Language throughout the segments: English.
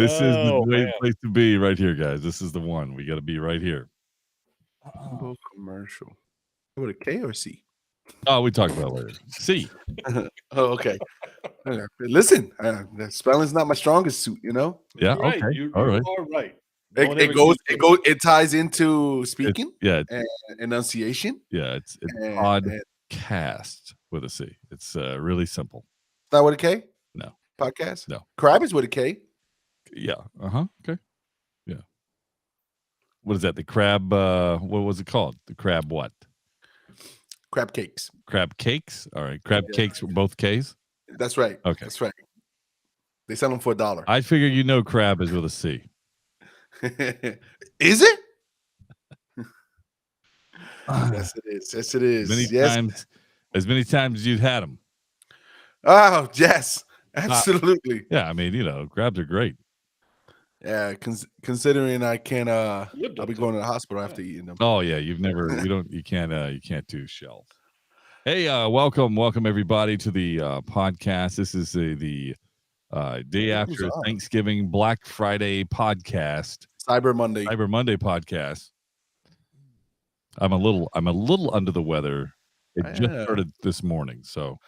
This is the man. place to be right here, guys. This is the one. We got to be right here. Combo commercial. With a K or C? Oh, we talked about it later. C. Oh, okay. Listen, the spelling's not my strongest suit, you know? Yeah. You're right. Okay. You All right. are right. It ties into speaking Yeah. and enunciation. Yeah. It's And podcast with a C. It's really simple. not with a K? No. Podcast? No. Crab is with a K. Yeah. Okay. Yeah. What is that? The crab? What was it called? The crab what? Crab cakes. Crab cakes. All right. Crab cakes with both K's. That's right. Okay. That's right. They sell them for $1. I figure crab is with a C. Is it? Yes, it is. Yes, it is. As many times as you've had them. Oh, yes. Absolutely. Yeah, I mean, crabs are great. Yeah, considering I can't I'll be going to the hospital after eating them. Oh yeah, you can't do shells. Hey, welcome everybody to the podcast. This is the day after Thanksgiving Black Friday podcast. Cyber Monday podcast. I'm a little under the weather. It just started this morning, so.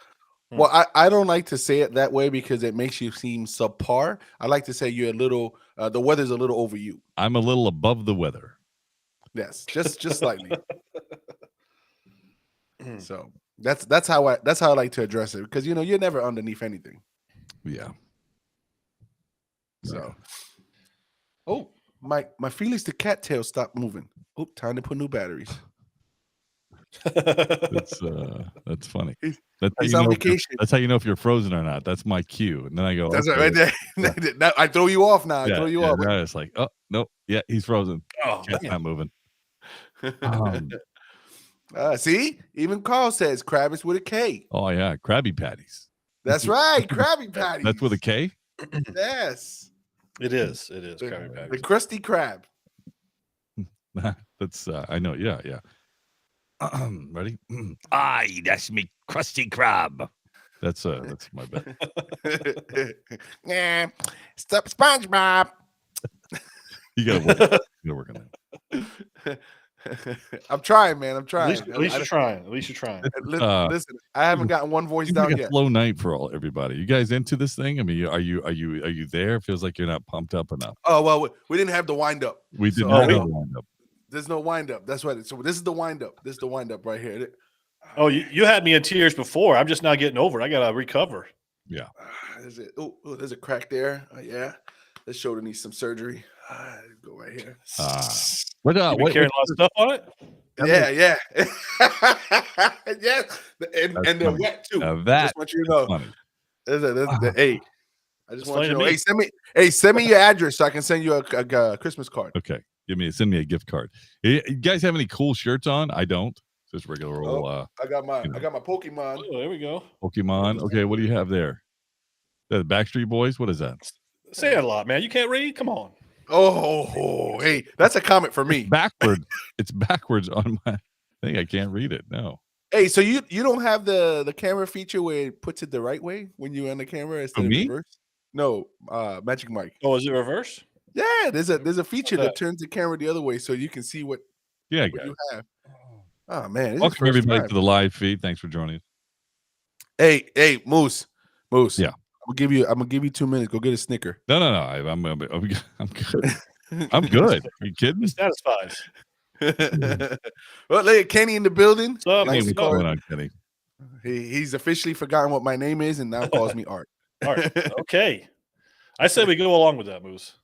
Well, I don't like to say it that way because it makes you seem subpar. I like to say you're a little the weather's a little over you. I'm a little above the weather. Yes, just slightly. So that's how I like to address it because you're never underneath anything. Yeah. So my Felix the cattail stopped moving. Oh, time to put new batteries. That's funny. He's on vacation. That's how you know if you're frozen or not. That's my cue. And then I go, that's right there. Now, I throw you off now. I throw you off. Now it's like, oh, nope. Yeah, he's frozen. Oh, Cat's not moving. See? Even Carl says crab is with a K. Oh, yeah. Krabby Patties. That's right. Krabby Patties. That's with a K? Yes. It is. Krabby Patties. The crusty crab. That's, I know. Yeah. Ready? Aye, that's me crusty crab. That's my bet. Yeah, stop SpongeBob. You gotta work on that. I'm trying, man. I'm trying. At least you're trying. Listen, I haven't gotten one voice down yet. Slow night for everybody. You guys into this thing? I mean, are you there? It feels like you're not pumped up enough. Oh well, we didn't have the wind up. We didn't have the wind up. There's no wind up. That's right. So this is the wind up. This is the wind up right here. Oh, you had me in tears before. I'm just now getting over it. I gotta recover. Yeah. There's a crack there. Yeah. This shoulder needs some surgery. Go right here. What carrying a lot of stuff on it? Yeah. Yes. And they're wet too. That just want you to know. funny. Hey. I just want you to know. Send me your address so I can send you a Christmas card. Okay. Send me a gift card. You guys have any cool shirts on? I don't. Just regular old. I got my Pokemon. Oh, there we go. Pokemon. Okay, what do you have there? The Backstreet Boys. What is that? Say it a lot, man. You can't read. Come on. Oh, hey, that's a comment for me. It's backwards on my thing. I can't read it. No. Hey, so you don't have the camera feature where it puts it the right way when you're on the camera instead of reverse? No, Magic Mike. Oh, is it reverse? Yeah, there's a feature that turns the camera the other way so you can see what you have. Oh man! Welcome everybody to the live feed. Thanks for joining us. Hey, Moose. Yeah, I'm gonna give you 2 minutes. Go get a Snicker. No. I'm good. I'm good. Are you kidding? Satisfies. Well, look at Kenny in the building. What's going on, Kenny? He's officially forgotten what my name is and now calls me Art. Art. Okay. I say we go along with that, Moose.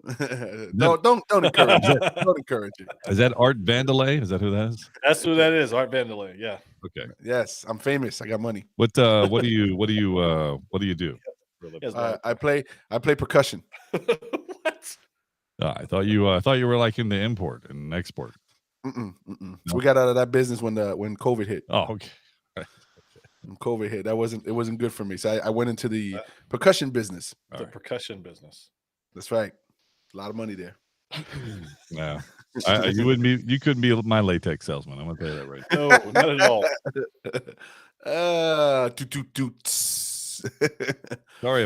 Don't encourage it. Don't encourage it. Is that Art Vandelay? Is that who that is? That's who that is, Art Vandelay. Yeah. Okay. Yes, I'm famous. I got money. What do you do? I play percussion. What? I thought you were like in the import and export. No. We got out of that business when COVID hit. Oh, okay. When COVID hit, it wasn't good for me. So I went into the percussion business. Percussion business. That's right. A lot of money there. Yeah. You couldn't be my latex salesman. I'm gonna tell you that right. No, not at all. Sorry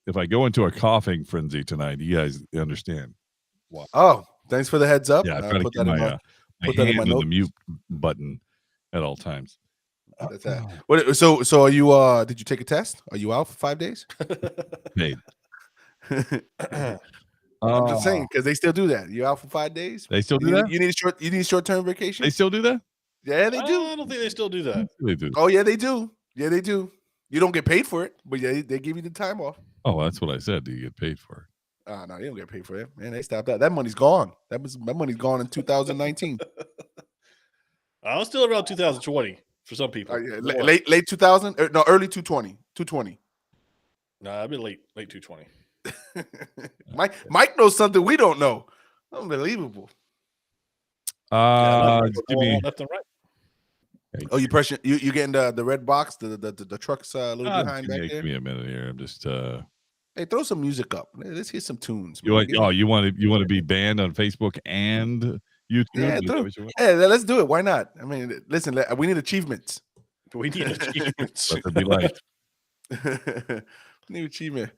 if if I go into a coughing frenzy tonight, you guys understand why. Oh, thanks for the heads up. Yeah, I try to Put keep that in my put that in my hand on the note. mute button at all times. That's that. What? So are you? Did you take a test? Are you out for 5 days? Paid. I'm just saying because they still do that. You out for 5 days? They still do that? You need short-term vacation? They still do that? Yeah, they do. I don't think they still do that. They do. Oh yeah, they do. Yeah, they do. You don't get paid for it, but yeah, they give you the time off. Oh, that's what I said. Do you get paid for it? No, you don't get paid for it. Man, they stopped that. That money's gone. That money's gone in 2019. I was still around 2020 for some people. Yeah, late 2000. No, early 220. 220. No, I've been late 220. Mike knows something we don't know. Unbelievable. Left and right. Oh, you getting the red box, the truck's a little behind back there. Give me a minute here. I'm just Hey, throw some music up. Let's hear some tunes. You want to be banned on Facebook and YouTube? Yeah, let's do it. Why not? I mean, listen, we need achievements. We need achievements. Let there be light. New achievement.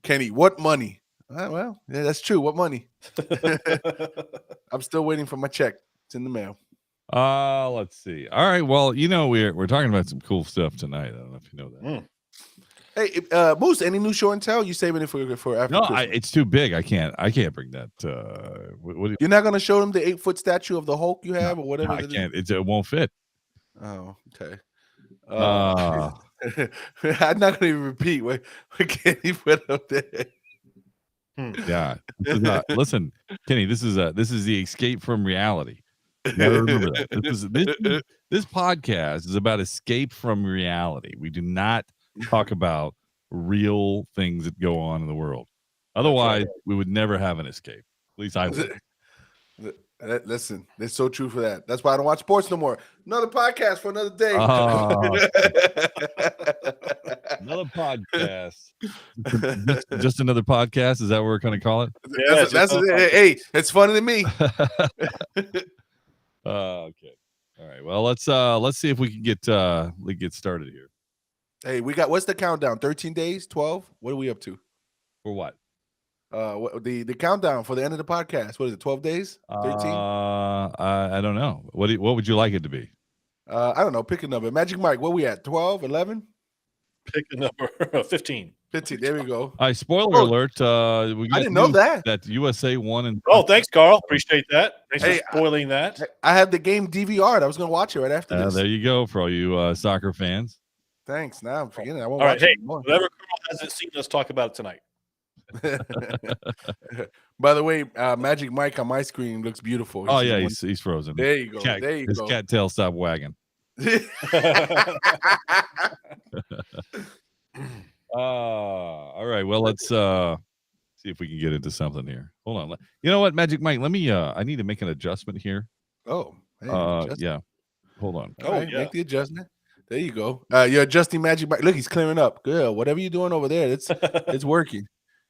Kenny, what money? Well, yeah, that's true. What money? I'm still waiting for my check. It's in the mail. Let's see. All right. Well, we're talking about some cool stuff tonight. I don't know if you know that. Hey, Moose, any new show and tell? You saving it for after? No, Christmas? It's too big. I can't bring that. You're not going to show them the 8-foot statue of the Hulk you have, or whatever? No, I can't. It won't fit. Oh, okay. I'm not going to even repeat what Kenny put up there. Yeah. Listen, Kenny, this is the escape from reality. Never remember that. This podcast is about escape from reality. We do not talk about real things that go on in the world. Otherwise, we would never have an escape. At least I would. Listen, it's so true for that. That's why I don't watch sports no more. Another podcast for another day. Another podcast. just another podcast. Is that what we're going to call it? Yeah, hey, it's funny to me. Okay. All right. Well, let's see if we can get started here. Hey, what's the countdown? 13 days? 12? What are we up to? For what? The countdown for the end of the podcast. What is it? 12 days? 13? I don't know. What would you like it to be? I don't know. Pick a number. Magic Mike, what we at? 12, 11? Pick a number. 15. 15. There we go. Spoiler alert. I didn't know that USA won. And thanks, Carl. Appreciate that. Thanks for spoiling that. I have the game DVR'd. I was going to watch it right after this. There you go for all you soccer fans. Thanks. Now I'm forgetting. I won't all watch right. it anymore. Whatever Carl hasn't seen, let's talk about it tonight. By the way, Magic Mike on my screen looks beautiful. He's frozen. There you go. There you go. His cattail stopped wagging. All right. Well, let's see if we can get into something here. Hold on. You know what, Magic Mike? Let me. I need to make an adjustment here. Oh. Yeah. Hold on. Make the adjustment. There you go. You're adjusting Magic Mike. Look, he's clearing up. Good. Whatever you're doing over there, it's working.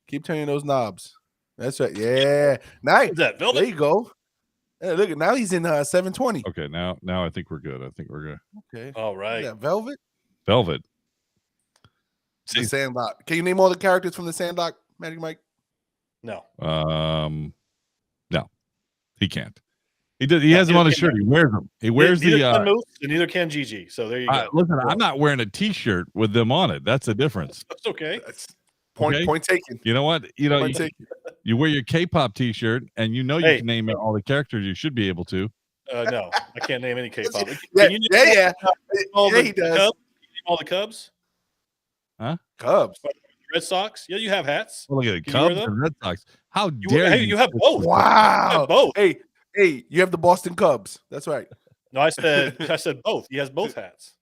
Keep turning those knobs. That's right. Yeah. Nice. There you go. Hey, look, now he's in 720. Okay, now I think we're good. Okay. All right. Velvet. The Sandlot. Can you name all the characters from the Sandlot, Magic Mike? No. No, he can't. He has them on his shirt. He wears them. He wears and neither can GG. So there you go. Listen, I'm not wearing a T-shirt with them on it. That's a difference. That's okay. Point taken. You know what? You wear your K-pop T-shirt, and you can name all the characters. You should be able to. No, I can't name any K-pop. Yeah. He does. Cubs? Can you name all the Cubs? Huh? Cubs. Red Sox? Yeah, you have hats. Look at it, Cubs and Red Sox. How dare you? You have both. Wow. You have both. Hey, you have the Boston Cubs. That's right. No, I said both. He has both hats.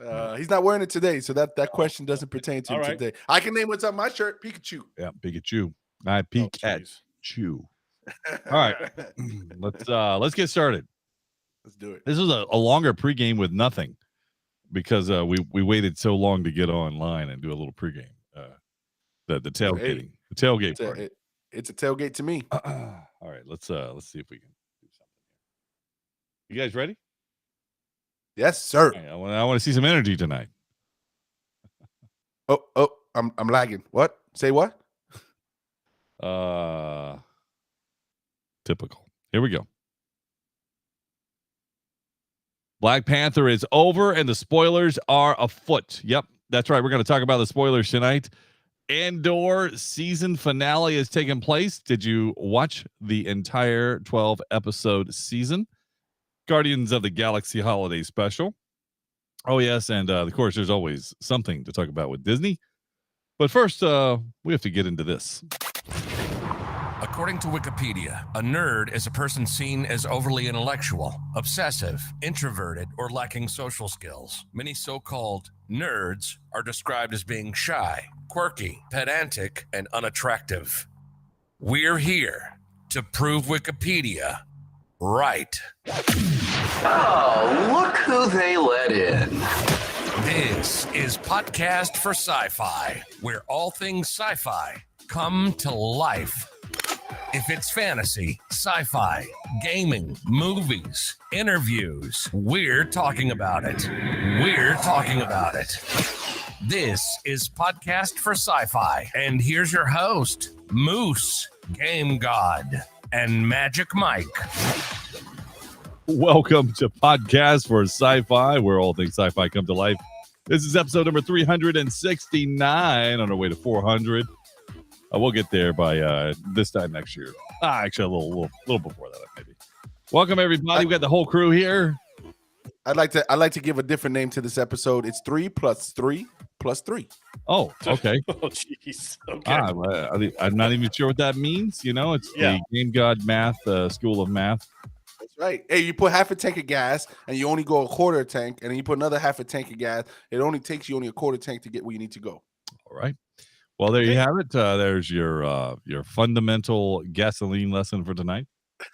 Mm. He's not wearing it today, so that question doesn't pertain to him today. I can name what's on my shirt. Pikachu. Yeah, Pikachu. Pikachu. All right, let's get started. Let's do it. This was a longer pregame with nothing because we waited so long to get online and do a little pregame. The tailgating, the tailgate party. It's a tailgate to me. All right, let's see if we can do something here. You guys ready? Yes, sir. Right, I want to see some energy tonight. Oh, I'm lagging. What? Say what? Typical. Here we go. Black Panther is over and the spoilers are afoot. Yep, that's right. We're going to talk about the spoilers tonight. Andor season finale has taken place. Did you watch the entire 12 episode season? Guardians of the Galaxy holiday special. Oh, yes. And of course, there's always something to talk about with Disney. But first, we have to get into this. According to Wikipedia, a nerd is a person seen as overly intellectual, obsessive, introverted, or lacking social skills. Many so-called nerds are described as being shy, quirky, pedantic, and unattractive. We're here to prove Wikipedia right. Oh, look who they let in. This is Podcast for Sci-Fi, where all things sci-fi come to life. If it's fantasy, sci-fi, gaming, movies, interviews, we're talking about it. We're talking about it. This is Podcast for Sci-Fi, and here's your host, Moose, Game God, and Magic Mike. Welcome to Podcast for Sci-Fi, where all things sci-fi come to life. This is episode number 369 on our way to 400. We'll get there by this time next year. Actually, a little before that, maybe. Welcome everybody. We got the whole crew here. I'd like to give a different name to this episode. It's 3 plus 3 plus 3. Oh, okay. Oh, jeez. Okay. I'm not even sure what that means. You know, it's the Game God Math School of Math. That's right. Hey, you put half a tank of gas, and you only go a quarter tank, and then you put another half a tank of gas. It only takes you a quarter tank to get where you need to go. All right. Well, there you have it. There's your fundamental gasoline lesson for tonight.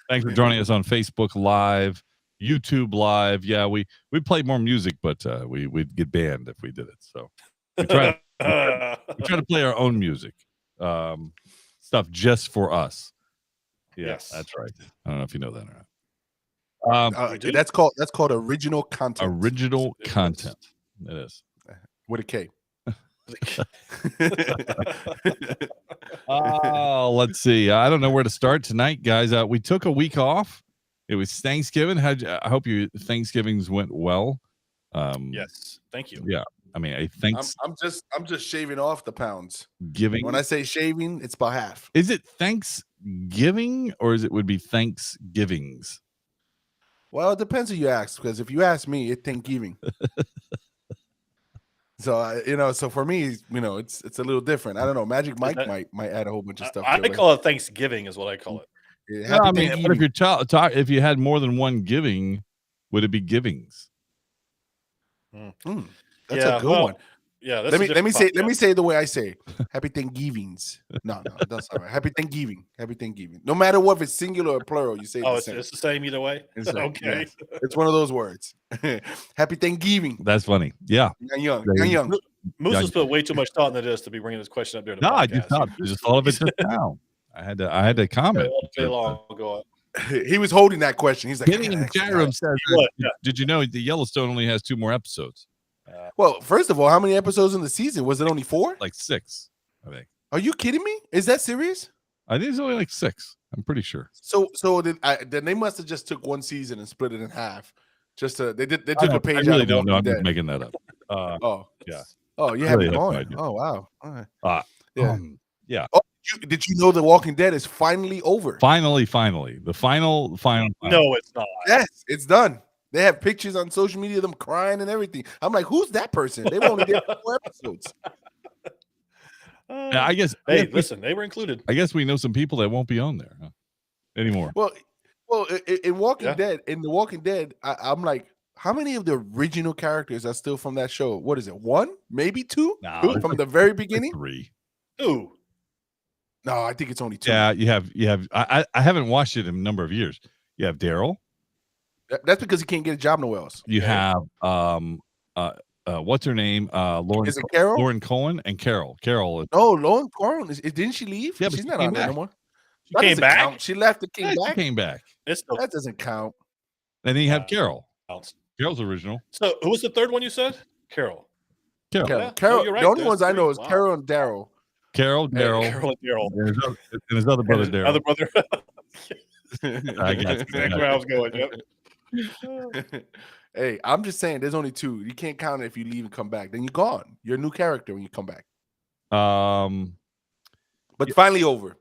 Thanks for joining us on Facebook Live, YouTube Live. Yeah, we play more music, but we'd get banned if we did it. So we try to play our own music, stuff just for us. Yeah, yes, that's right. I don't know if you know that or not. That's called original content. Original content. It is with a K. Let's see. I don't know where to start tonight, guys. We took a week off. It was Thanksgiving. I hope your Thanksgivings went well. Yes, thank you. Yeah, I mean, I think I'm just shaving off the pounds. Giving. When I say shaving, it's about half. Is it Thanksgiving or would be Thanksgivings? Well, it depends who you ask. Because if you ask me, it's Thanksgiving. So so for me, it's a little different. I don't know. Magic Mike might add a whole bunch of stuff. I call it Thanksgiving, is what I call it. Yeah, I mean, but if your child if you had more than one giving, would it be givings? That's a good one. Yeah. Let me say it the way I say. Happy Thanksgivings. No, that's all right. Happy Thanksgiving. Happy Thanksgiving. No matter what, if it's singular or plural, you say the same. It's the same either way. Okay. Yes. It's one of those words. Happy Thanksgiving. That's funny. Yeah. Young. Moose has put way too much thought into this to be bringing this question up there. No, I just thought of it just now. I had to comment. He was holding that question. He's like, getting in the chat room says, did you know the Yellowstone only has 2 more episodes? Well, first of all, how many episodes in the season? Was it only 4? Like 6, I think. Are you kidding me? Is that serious? I think it's only like 6. I'm pretty sure. So then they must have just took one season and split it in half. They took a page. I really don't know. I'm just making that up. Yeah. Oh, you have it going. Oh, wow. All right. Yeah. Oh, did you know The Walking Dead is finally over? Finally. The final. No, it's not. Yes, it's done. They have pictures on social media of them crying and everything. I'm like, who's that person? They were only there for 4 episodes. I guess. Hey, listen, they were included. I guess we know some people that won't be on there anymore. Well, in Walking Dead, The Walking Dead, I'm like, how many of the original characters are still from that show? What is it? 1, maybe 2? No, from the very beginning. 3. 2. No, I think it's only 2. Yeah, you have. I haven't watched it in a number of years. You have Daryl. That's because he can't get a job nowhere else. You have what's her name? Lauren. Is it Carol? Lauren Cohen and Carol. Carol. No, Lauren Cohen. Didn't she leave? Yeah, she's not on there no more. She came back. Count. She left and came back. She came back. That doesn't count. And then you have Carol. Carol's original. So who was the third one you said? Carol. Carol. Carol. Yeah, Carol. no, you're right. The only There's ones I three. know is Wow. Carol and Daryl. Carol, Daryl, Carol and Daryl. and his other brother, And his Daryl. other brother. I got you. Exactly where I was going. Yep. Hey, I'm just saying, there's only two. You can't count it if you leave and come back. Then you're gone. You're a new character when you come back. But finally over.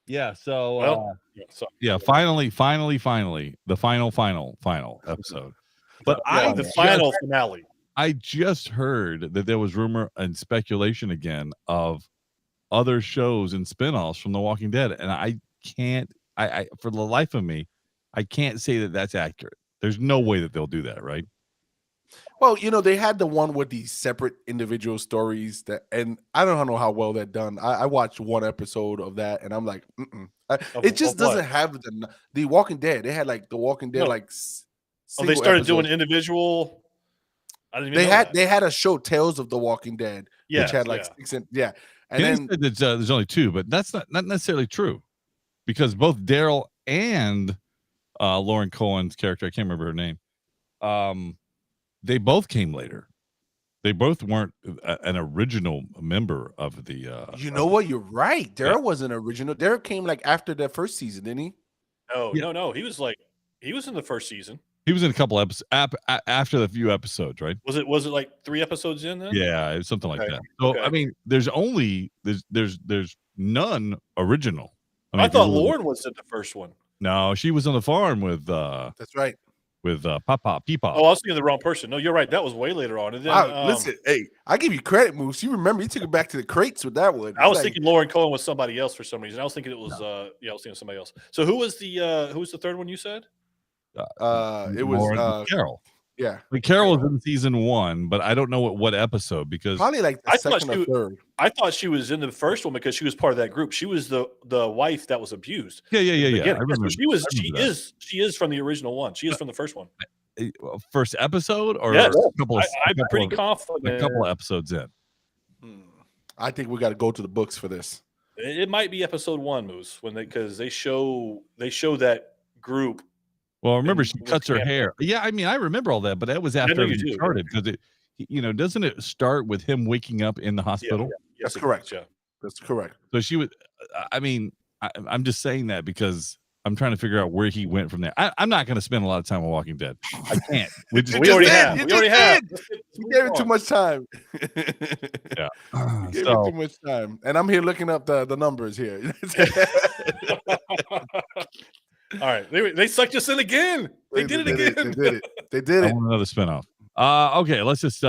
Yeah. So, Well, finally, the final episode. But the final finale. I just heard that there was rumor and speculation again of other shows and spinoffs from The Walking Dead, and I can't. I for the life of me, I can't say that that's accurate. There's no way that they'll do that, right? Well, they had the one with these separate individual stories and I don't know how well they're done. I watched one episode of that, and I'm like, it just doesn't have the Walking Dead. They had like The Walking Dead, they started doing individual. I didn't even they had a show, Tales of the Walking Dead, which had like 6 and and then said that, there's only 2, but that's not necessarily true, because both Daryl and Lauren Cohen's character, I can't remember her name, they both came later. They both weren't an original member of the. You know what? You're right. Daryl wasn't original. Daryl came like after the first season, didn't he? No. He was in the first season. He was in a couple episodes after the few episodes, right? Was it like 3 episodes in then? Yeah, it was something like that. So I mean, there's none original. I thought Lauren was in the first one. No, she was on the farm with. That's right. With Papa Peepaw. Oh, I was thinking the wrong person. No, you're right. That was way later on. And then, listen, hey, I give you credit, Moose. You remember you took it back to the crates with that one. I was thinking Lauren Cohen was somebody else for some reason. I was thinking it was I was thinking somebody else. So who was the third one you said? It was Carol. Yeah, but Carol was in season 1, but I don't know what episode, because probably like the second or third. I thought she was in the first one because she was part of that group. She was the wife that was abused. Yeah. I remember. So she is from the original one. She is from the first one. First episode, or yes, I'm pretty confident. A couple of episodes in. I think we got to go to the books for this. It might be episode 1, Moose, because they show that group. Well, remember, she cuts her hair. Yeah, I mean, I remember all that, but that was after it started, because doesn't it start with him waking up in the hospital? Yeah. That's correct. Yeah, that's correct. So she was. I mean, I'm just saying that because I'm trying to figure out where he went from there. I'm not going to spend a lot of time on Walking Dead. I can't. We already have. You gave it too much time. Yeah. You gave it too much time. And I'm here looking up the numbers here. All right. They sucked us in again. They did it again. They did it. I want another spinoff. Okay, let's just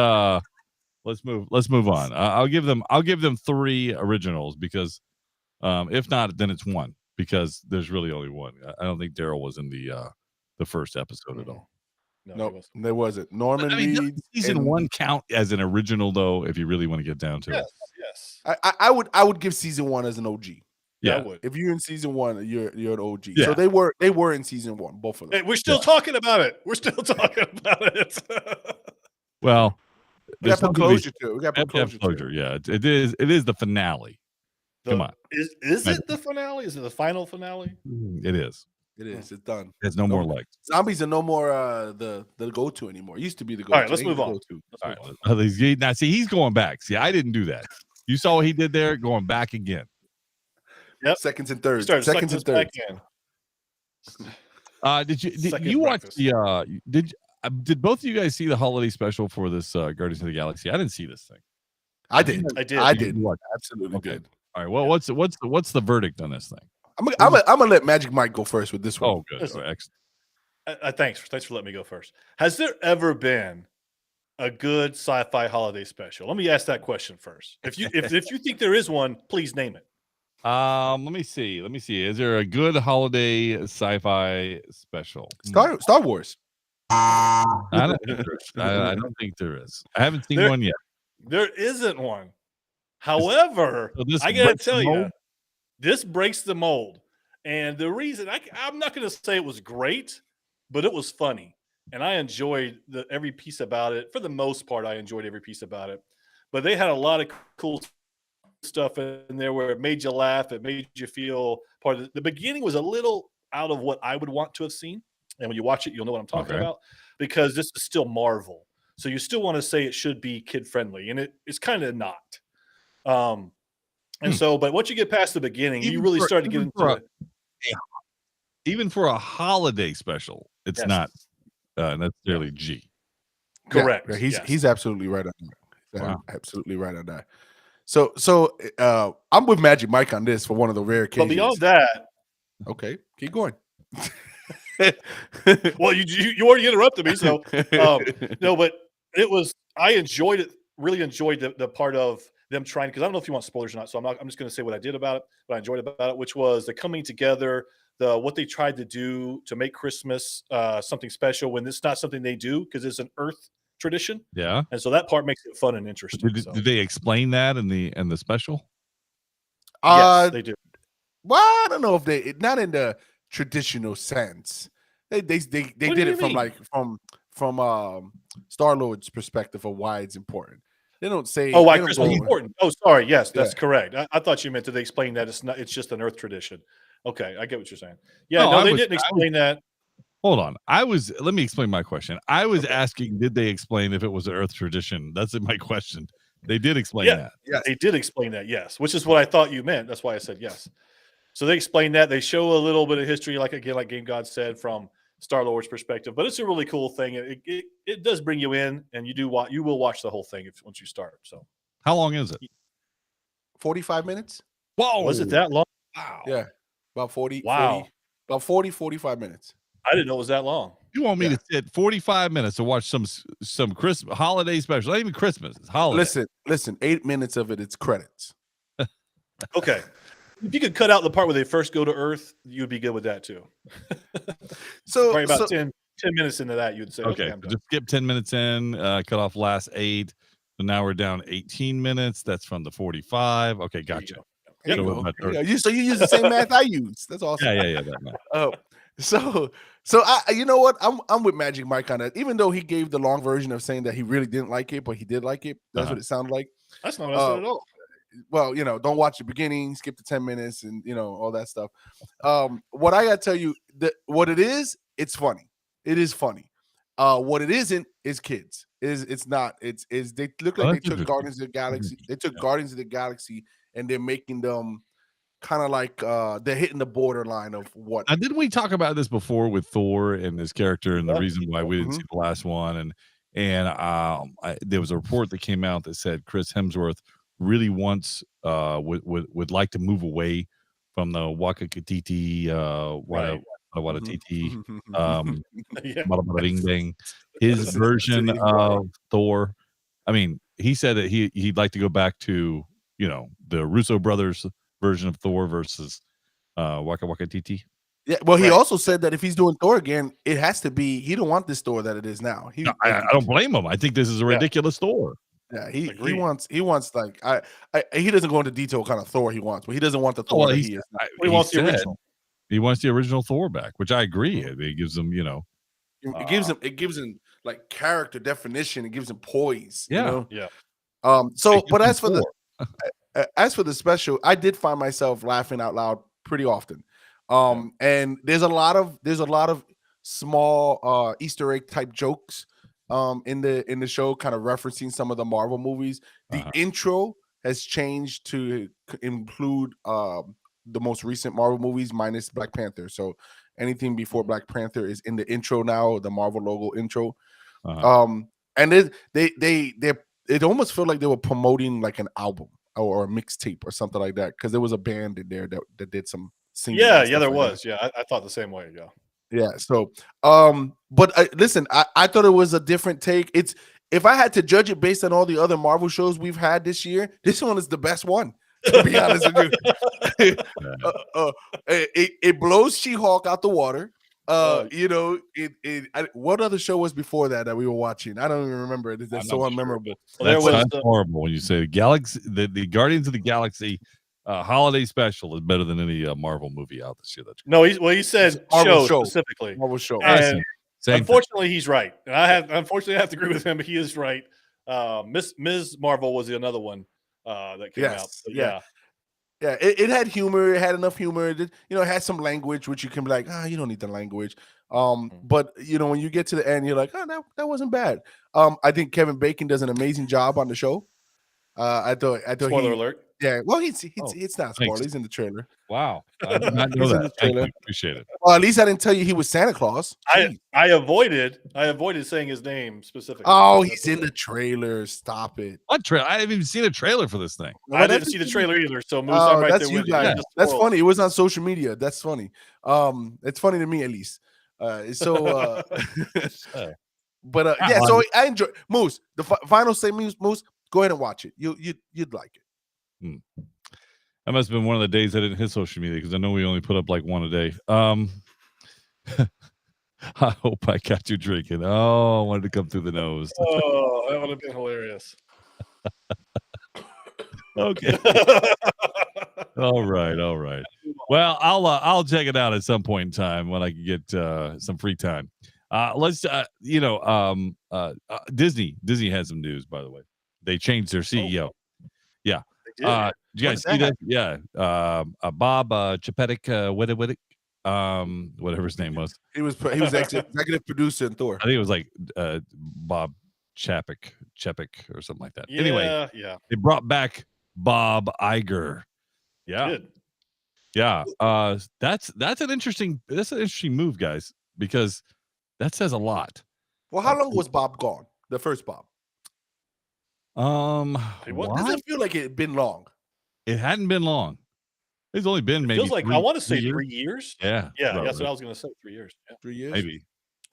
let's move on. I'll give them 3 originals, because if not, then it's 1, because there's really only 1. I don't think Daryl was in the first episode at all. No, there wasn't. Norman Reed. Season 1 count as an original, though, if you really want to get down to it. Yes. I would give season 1 as an OG. Yeah, I would. If you're in season 1, you're an OG. Yeah. So they were in season 1, both of them. Hey, we're still talking about it. we Well, got put closure to it. We got put closure. Yeah, it is the finale. Come on. Is it the finale? Is it the final finale? It is. It is. It's done. There's no more legs. Zombies are no more the go-to anymore. It used to be the go-to. All right, let's move on. All right. Now, see, he's going back. See, I didn't do that. You saw what he did there, going back again. Yep. Seconds and thirds. Seconds and thirds. Did you watch the did both of you guys see the holiday special for this Guardians of the Galaxy? I didn't see this thing. I did. Absolutely did. All right. Well, what's the verdict on this thing? I'm gonna let Magic Mike go first with this one. Oh, good. Excellent. Thanks for letting me go first. Has there ever been a good sci-fi holiday special? Let me ask that question first. If you think there is one, please name it. Let me see. Is there a good holiday sci-fi special? Star Wars. I don't think there is. I haven't seen one yet. There isn't one. However, I gotta tell you, this breaks the mold. And the reason I'm not going to say it was great, but it was funny, and I enjoyed every piece about it. For the most part, I enjoyed every piece about it. But they had a lot of cool stuff in there where it made you laugh, it made you feel part of it. The beginning was a little out of what I would want to have seen, and when you watch it, you'll know what I'm talking about, because this is still Marvel. So you still want to say it should be kid friendly, and it's kind of not. And so, but once you get past the beginning, you really start to get into it. Even for a holiday special, it's not necessarily G. Correct. Yeah, he's absolutely right on that. Wow. Absolutely right on that. So I'm with Magic Mike on this for one of the rare occasions. But beyond that, okay, keep going. Well, you already interrupted me, so no, but I enjoyed it. Really enjoyed the part of them trying, because I don't know if you want spoilers or not, so I'm just going to say what I did about it, what I enjoyed about it, which was the coming together, what they tried to do to make Christmas something special when it's not something they do, because it's an Earth tradition. Yeah, and so that part makes it fun and interesting. Did they explain that in the special? Yes, they do. Well, I don't know if they, not in the traditional sense. They did it from Star-Lord's perspective of why it's important. They don't say why Christmas is important. Oh, sorry. Yes, that's correct. I thought you meant that they explained that it's just an Earth tradition. Okay, I get what you're saying. Yeah, no, they didn't explain that. Hold on. Let me explain my question. I was asking, did they explain if it was an Earth tradition? That's my question. They did explain that. Yes, they did explain that, yes, which is what I thought you meant. That's why I said yes. So they explained that. They show a little bit of history, like Game God said, from Star-Lord's perspective, but it's a really cool thing. It does bring you in, and you will watch the whole thing once you start. So how long is it? 45 minutes. Whoa, was it that long? Wow. Yeah, about 40. Wow, 45 minutes. I didn't know it was that long. You want me to sit 45 minutes to watch some Christmas holiday special? Not even Christmas. It's holiday. Listen. 8 minutes of it's credits. Okay. If you could cut out the part where they first go to Earth, you'd be good with that too. So probably about 10 minutes into that, you'd say, okay, just skip 10 minutes in, cut off last 8. So now we're down 18 minutes. That's from the 45. Okay, gotcha. So you use the same math I use. That's awesome. Yeah. That math. So I, you know what? I'm with Magic Mike on that. Even though he gave the long version of saying that he really didn't like it, but he did like it. That's what it sounded like. That's not what I said at all. Well, don't watch the beginning, skip the 10 minutes, and all that stuff. What I gotta tell you, what it is, it's funny. It is funny. What it isn't is kids. It's not. It's they look like they took Guardians of the Galaxy. They took Guardians of the Galaxy and they're making them kind of like they're hitting the borderline of what. Now, didn't we talk about this before with Thor and his character and the reason why we didn't see the last one? And there was a report that came out that said Chris Hemsworth really wants would like to move away from the Waka Katiti Bing Bang, his version of Thor. I mean, he said that he'd like to go back to the Russo brothers version of Thor versus Waka Waka TT. Yeah, well, he also said that if he's doing Thor again, it has to be. He don't want this Thor that it is now. I don't blame him. I think this is a ridiculous Thor. Yeah, he wants like he doesn't go into detail what kind of Thor he wants, but he doesn't want the Thor that he is. He wants the original. He wants the original Thor back, which I agree. It gives him, it gives him like character definition. It gives him poise. Yeah. So, but as for the special, I did find myself laughing out loud pretty often. And there's a lot of small Easter egg type jokes in the show, kind of referencing some of the Marvel movies. The intro has changed to include the most recent Marvel movies minus Black Panther. So anything before Black Panther is in the intro now, the Marvel logo intro. And it almost felt like they were promoting like an album or a mixtape or something like that, because there was a band in there that did some singing. Yeah, there was. Yeah, I thought the same way. Yeah. So, but listen, I thought it was a different take. If I had to judge it based on all the other Marvel shows we've had this year, this one is the best one. To be honest with you, it blows She-Hulk out the water. What other show was before that we were watching? I don't even remember. That's so unmemorable. That's horrible when you say the Galaxy, the Guardians of the Galaxy holiday special is better than any Marvel movie out this year. He said show specifically. Marvel show. And unfortunately, he's right. And I have to agree with him, but he is right. Ms. Marvel was another one that came out. So, yeah. It had humor. It had enough humor. It had some language, which you can be like, you don't need the language. But when you get to the end, you're like, oh, that wasn't bad. I think Kevin Bacon does an amazing job on the show. I thought Spoiler alert. Yeah, well, it's not spoiler. He's in the trailer. Wow, I did not know He's in that. the Thank trailer. you. Appreciate it. Well, at least I didn't tell you he was Santa Claus. I avoided saying his name specifically. Oh, he's in the trailer. Stop it. What trailer? I haven't even seen a trailer for this thing. I didn't see the trailer either. So Moose, I'm right that's there you with guys. you. That's funny. It was on social media. That's funny. It's funny to me at least. But yeah. So I enjoy Moose. The final say, Moose. Go ahead and watch it. You'd like it. That must have been one of the days I didn't hit social media because I know we only put up like one a day. I hope I got you drinking. Oh, I wanted to come through the nose. Oh, that would have been hilarious. Okay. All right. Well, I'll check it out at some point in time when I can get some free time. Let's Disney has some news, by the way. They changed their CEO. Yeah. Did you guys see that? Yeah. Bob Chapek, whatever his name was. He was executive producer in Thor. I think it was like Bob Chapek or something like that. Yeah, anyway, they brought back Bob Iger. Yeah. Good. Yeah. That's an interesting move, guys, because that says a lot. Well, how long was Bob gone? The first Bob. It doesn't feel like it had been long. It hadn't been long. It's only been maybe. Feels like I want to say 3 years. Yeah. Yeah. That's what I was going to say. 3 years. Yeah. 3 years. Maybe.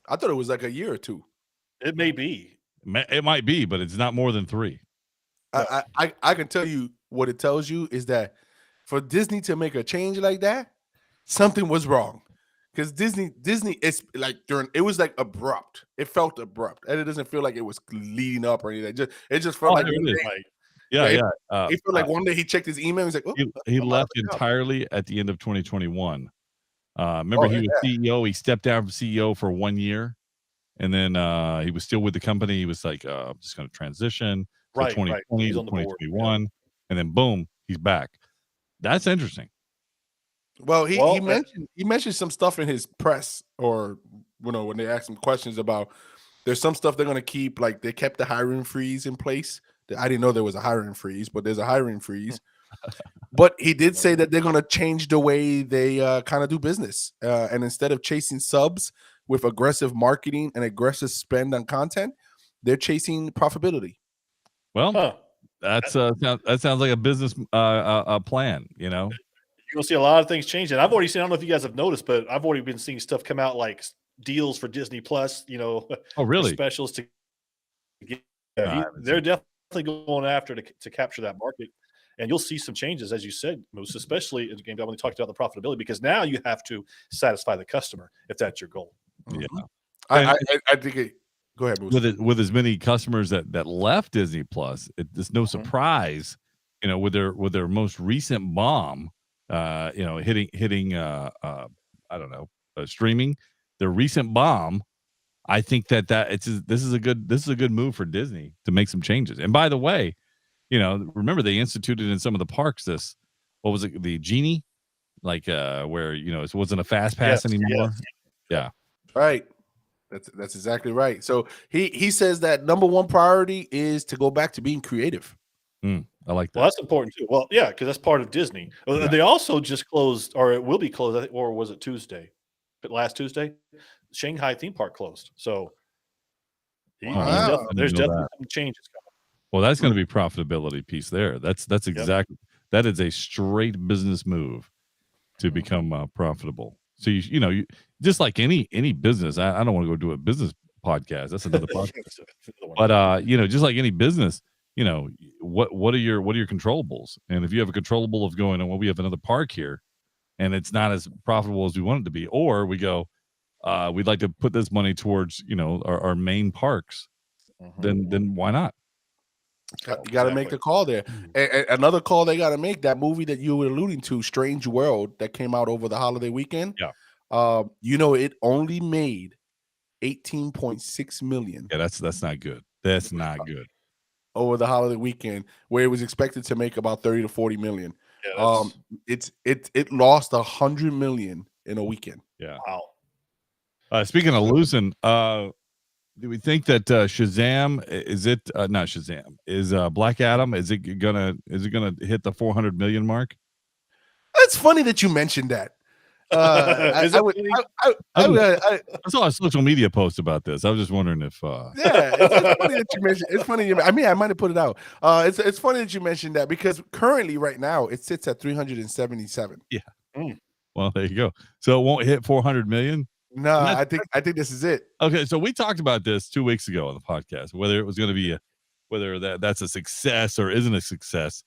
I thought it was like a year or two. It may be. It might be, but it's not more than 3. I can tell you what it tells you is that for Disney to make a change like that, something was wrong. Because Disney, it's like it was like abrupt. It felt abrupt, and it doesn't feel like it was leading up or anything. It just felt like it felt like one day he checked his email. He's like, he left entirely at the end of 2021. Remember, he was CEO. He stepped down from CEO for 1 year, and then he was still with the company. He was like, I'm just going to transition to 2020 to 2021, and then boom, he's back. That's interesting. Well, he mentioned some stuff in his press, or when they asked him questions about there's some stuff they're going to keep, like they kept the hiring freeze in place. I didn't know there was a hiring freeze, but there's a hiring freeze. But he did say that they're going to change the way they kind of do business, and instead of chasing subs with aggressive marketing and aggressive spend on content, they're chasing profitability. Well, that sounds like a business plan, You're going to see a lot of things changing. I've already seen, I don't know if you guys have noticed, but I've already been seeing stuff come out like deals for Disney Plus, Oh, really? Specials to get. They're definitely going after to capture that market. And you'll see some changes, as you said, most especially in the game when we talked about the profitability, because now you have to satisfy the customer if that's your goal. Yeah. I think go ahead, Moose. With as many customers that left Disney Plus, it's no surprise, with their most recent bomb, hitting I don't know, streaming, their recent bomb. I think this is a good move for Disney to make some changes. And by the way, remember they instituted in some of the parks what was it, the Genie, like where it wasn't a fast pass anymore. Yeah, right. That's exactly right. So he says that number one priority is to go back to being creative. I like that. Well, that's important too. Well, yeah, because that's part of Disney. Yeah. They also just closed, or it will be closed, or was it Tuesday? But last Tuesday, Shanghai theme park closed. So there's definitely some changes coming. Well, that's going to be profitability piece there. That's exactly that is a straight business move to become profitable. So you just like any business. I don't want to go do a business podcast. That's another podcast. But just like any business, what are your controllables? And if you have a controllable of going, well, we have another park here, and it's not as profitable as we want it to be, or we go, we'd like to put this money towards our main parks, then why not? You got to make the call there. Another call they got to make, that movie that you were alluding to, Strange World, that came out over the holiday weekend. Yeah. It only made $18.6 million. Yeah, that's not good. That's not good. Over the holiday weekend, where it was expected to make about 30 to 40 million. Yeah, it lost $100 million in a weekend. Yeah. Wow. Speaking of losing, do we think that Shazam is it not Shazam is Black Adam? Is it gonna hit the 400 million mark? It's funny that you mentioned that. I saw a social media post about this. I was just wondering if yeah, it's funny that you mentioned. It's funny. I mean, I might have put it out. It's funny that you mentioned that because currently, right now, it sits at 377. Yeah. Well, there you go. So it won't hit 400 million. No, I think this is it. Okay, so we talked about this 2 weeks ago on the podcast, whether it was going to be whether that's a success or isn't a success.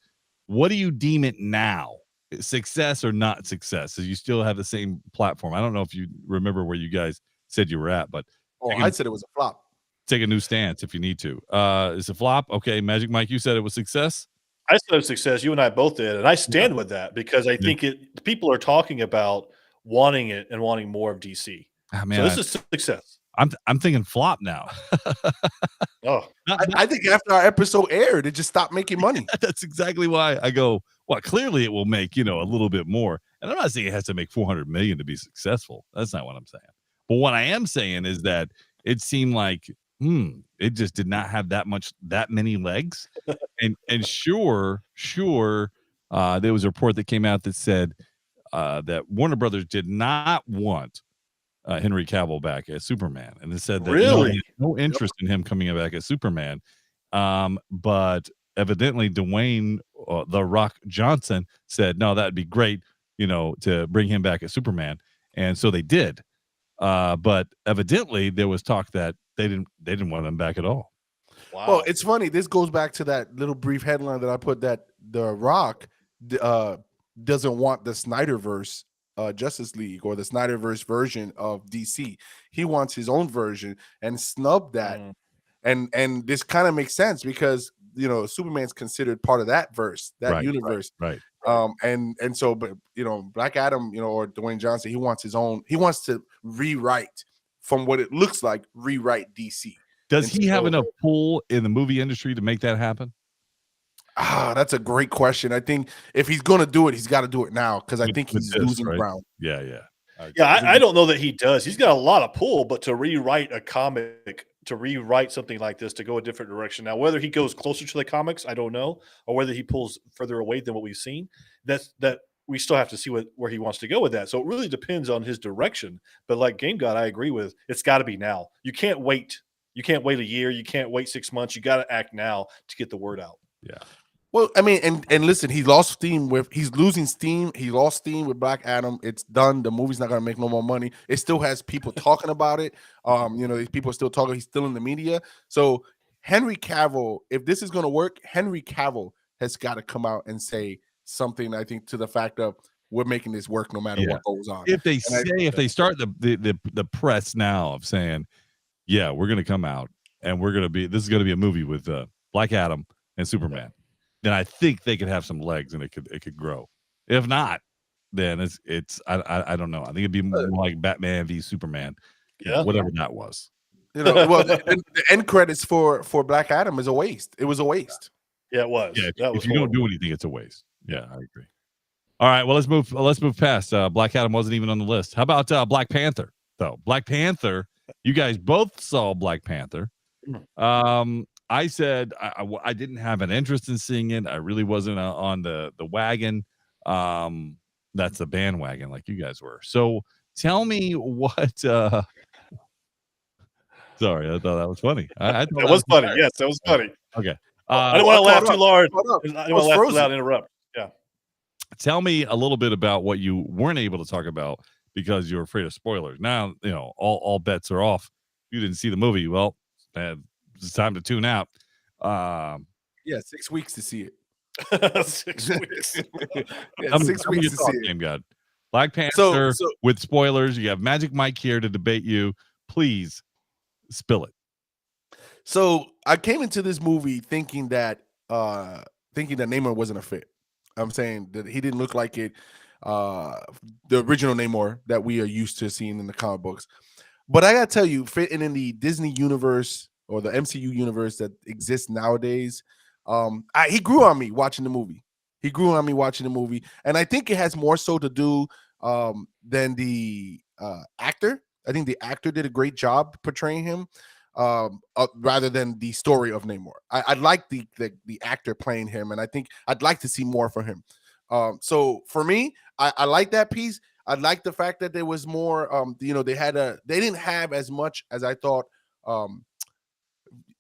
What do you deem it now? Success or not success? So you still have the same platform. I don't know if you remember where you guys said you were at, but I said it was a flop. Take a new stance if you need to. It's a flop. Okay, Magic Mike, you said it was success. I said it was success. You and I both did, and I stand with that because I think people are talking about wanting it and wanting more of DC. Oh, man, so this is success. I'm thinking flop now. I think after our episode aired, it just stopped making money. That's exactly why I go, well, clearly it will make, a little bit more. And I'm not saying it has to make 400 million to be successful. That's not what I'm saying. But what I am saying is that it seemed like, it just did not have that many legs. and sure, there was a report that came out that said that Warner Brothers did not want Henry Cavill back as Superman, and they said that no interest in him coming back as Superman. But evidently Dwayne The Rock Johnson said, no, that'd be great, to bring him back as Superman. And so they did. But evidently there was talk that they didn't want him back at all. Wow. Well, it's funny. This goes back to that little brief headline that I put that The Rock doesn't want the Snyderverse Justice League or the Snyderverse version of DC. He wants his own version and snubbed that. And this kind of makes sense because Superman's considered part of that verse, that universe. Right. And so, but Black Adam, or Dwayne Johnson, he wants his own. He wants to rewrite from what it looks like, rewrite DC. Does he have enough pull in the movie industry to make that happen? That's a great question. I think if he's going to do it, he's got to do it now because I think he's losing ground. Yeah. I don't know that he does. He's got a lot of pull, but to rewrite a comic, to rewrite something like this, to go a different direction. Now, whether he goes closer to the comics, I don't know, or whether he pulls further away than what we've seen, that we still have to see where he wants to go with that. So it really depends on his direction. But like Game God, I agree with, it's got to be now. You can't wait. You can't wait a year. You can't wait 6 months. You got to act now to get the word out. Yeah. Well, I mean, and listen, he's losing steam. He lost steam with Black Adam. It's done. The movie's not gonna make no more money. It still has people talking about it. These people are still talking. He's still in the media. So Henry Cavill, if this is gonna work, Henry Cavill has got to come out and say something. I think to the fact of we're making this work no matter what goes on. If they they start the press now of saying, yeah, we're gonna come out and this is gonna be a movie with Black Adam and Superman. Then I think they could have some legs and it could grow. If not, then I don't know. I think it'd be more like Batman v Superman, whatever that was. Well, the end credits for Black Adam is a waste. It was a waste. Yeah, it was. Yeah, if you don't do anything, it's a waste. Yeah, I agree. All right, well let's move past. Black Adam wasn't even on the list. How about Black Panther though? Black Panther. You guys both saw Black Panther. I said I didn't have an interest in seeing it. I really wasn't on the wagon. That's the bandwagon like you guys were. So tell me what. Sorry, I thought that was funny. I thought that was funny. Yes, that was funny. Okay. I don't want to laugh too large. I don't want to laugh too loud and interrupt. Yeah. Tell me a little bit about what you weren't able to talk about because you're afraid of spoilers. Now, all bets are off. You didn't see the movie. Well, it's time to tune out. 6 weeks to see it. 6 weeks. 6 weeks to see it. Game God. Black Panther with spoilers. You have Magic Mike here to debate you. Please spill it. So I came into this movie thinking that Namor wasn't a fit. I'm saying that he didn't look like it. The original Namor that we are used to seeing in the comic books. But I gotta tell you, fitting in the Disney universe or the MCU universe that exists nowadays, he grew on me watching the movie. And I think it has more so to do than the actor. I think the actor did a great job portraying him, rather than the story of Namor. I like the actor playing him, and I think I'd like to see more from him. So for me, I like that piece. I like the fact that there was more. They didn't have as much as I thought.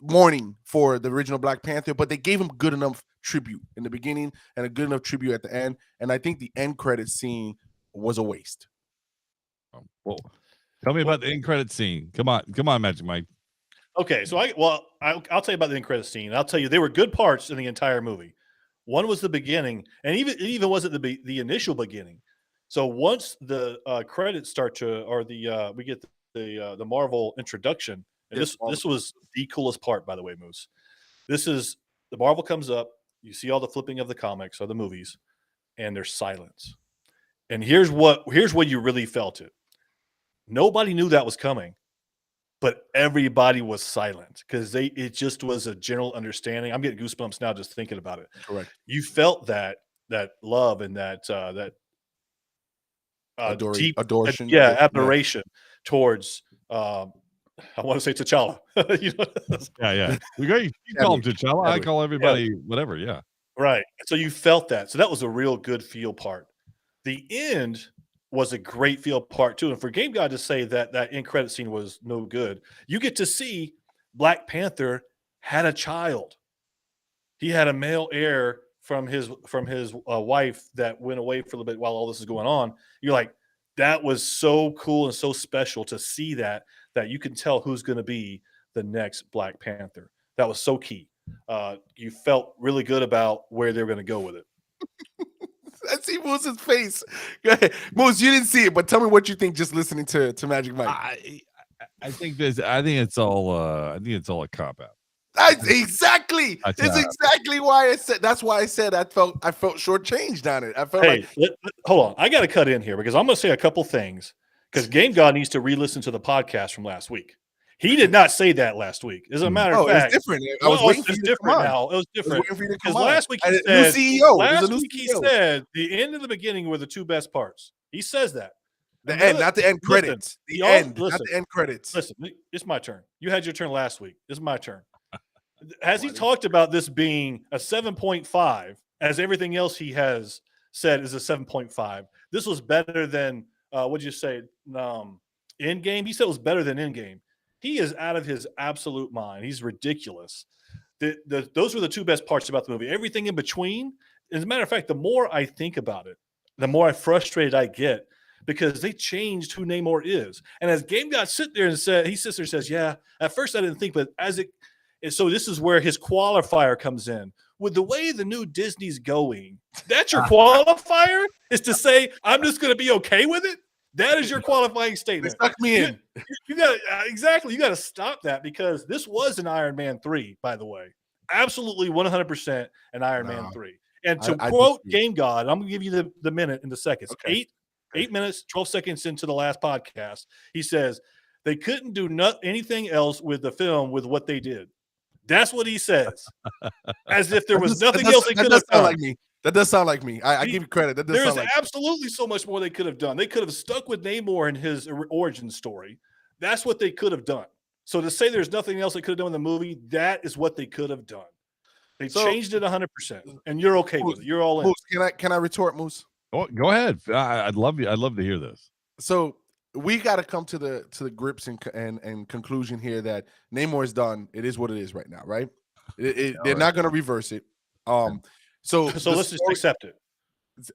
Mourning for the original Black Panther, but they gave him good enough tribute in the beginning and a good enough tribute at the end. And I think the end credit scene was a waste. Well, tell me about the end credit scene. Come on, Magic Mike. Okay, so I'll tell you about the end credit scene. I'll tell you there were good parts in the entire movie. One was the beginning, and even wasn't the initial beginning. So once the credits start to, or we get the Marvel introduction. And this was the coolest part, by the way, Moose. This is the Marvel comes up. You see all the flipping of the comics or the movies, and there's silence. And here's what you really felt it. Nobody knew that was coming, but everybody was silent because it just was a general understanding. I'm getting goosebumps now just thinking about it. Correct. You felt that love and that deep adoration, admiration towards. I want to say T'Challa. Yeah. You call him T'Challa. I call everybody whatever. Yeah. Right. So you felt that. So that was a real good feel part. The end was a great feel part too. And for Game God to say that end credit scene was no good, you get to see Black Panther had a child. He had a male heir from his wife that went away for a little bit while all this is going on. You're like, that was so cool and so special to see that you can tell who's going to be the next Black Panther. That was so key. You felt really good about where they were going to go with it. I see Moose's face. Go ahead. Moose, you didn't see it, but tell me what you think just listening to Magic Mike. I think it's all a cop out. Exactly. That's exactly why I said. That's why I said I felt shortchanged on it. I felt hold on. I got to cut in here because I'm going to say a couple things because Game God needs to re-listen to the podcast from last week. He did not say that last week. As a matter of fact, it's different. I was waiting for you to come on. Now. It was different because last week he said, new CEO. Last week he said the end and the beginning were the two best parts. He says that. The end, not the end credits. The end, not the end credits. Listen, it's my turn. You had your turn last week. It's my turn. Has he talked about this being a 7.5 as everything else he has said is a 7.5? This was better than, what'd you say? Endgame? He said it was better than Endgame. He is out of his absolute mind. He's ridiculous. Those were the two best parts about the movie. Everything in between, as a matter of fact, the more I think about it, the more frustrated I get because they changed who Namor is. And as Game God sits there and says, yeah, at first I didn't think, but so this is where his qualifier comes in. With the way the new Disney's going, that's your qualifier? Is to say, I'm just going to be okay with it? That is your qualifying statement. They stuck me in. You got exactly. You got to stop that because this was an Iron Man 3, by the way. Absolutely 100% an Iron Man 3. And to quote Game God, I'm going to give you the minute in the seconds. Okay. 8 minutes, 12 seconds into the last podcast, he says, they couldn't do anything else with the film with what they did. That's what he says. As if there was nothing else they could have done. Like me. That does sound like me. I give you credit. That does There's sound like absolutely so much more they could have done. They could have stuck with Namor and his origin story. That's what they could have done. So to say there's nothing else they could have done in the movie, that is what they could have done. They changed it 100%, and you're okay with it. You're all in. Moose, can I retort, Moose? Oh, go ahead. I'd love to hear this. So we got to come to the grips and conclusion here that Namor is done. It is what it is right now, right? They're not going to reverse it. So let's just accept it